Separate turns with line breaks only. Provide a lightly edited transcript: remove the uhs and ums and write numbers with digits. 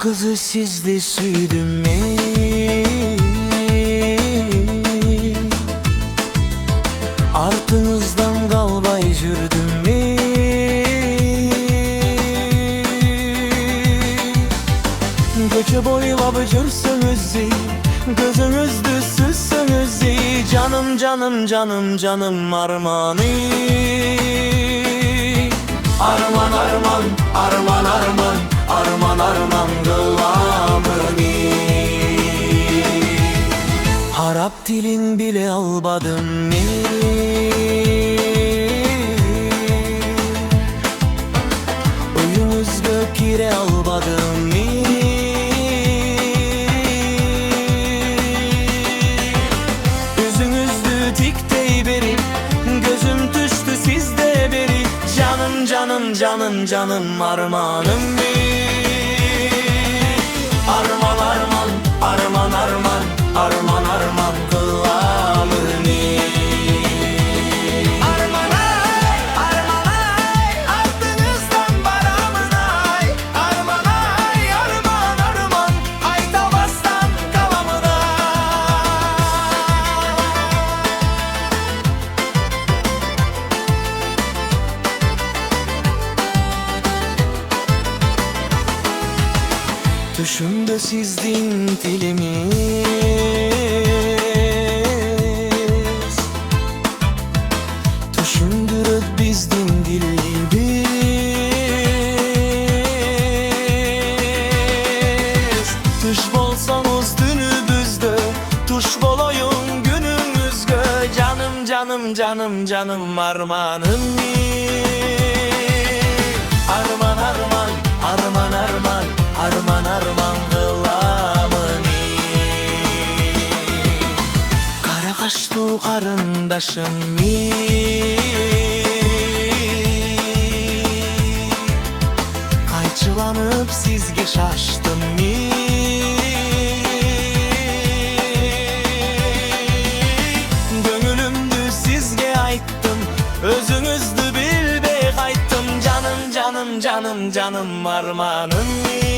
kızı sizli süydüm mi? Артыңыздан қалбай жүрдім ми? Көче бойлап жүрсөңүз көзүңүздү сүзсөңүз жаным жаным жаным жаным арманы. Arman arman arman arman arman arman kılamını. Arap dilin bile almadım mi? Uyunuzga kire almadım mi? Yüzünüzdü diktey beri, gözüm düştü sizde beri. Canım canım canım canım armanım mi? Arman arman arman arman arman arman kılamını. Arman ay arman ay ardınızdan baramın ay. Arman ay arman arman aytamazdan kalamın ay. Düşümde sizdin dilimiz, düşündürüp bizdin dilimiz. Tuş bolsanız dünübüzde, tuş bolayım günümüzge. Canım canım canım canım armanım mi? Arman arman arman arman arman arman kılamını. Kara kaşlı karındaşım mi? Kayçılanıp sizge şaştım mi? Gönülümdü sizge ayttım, özünüzdü bilbey kayttım. Canım canım canım canım armanım mi?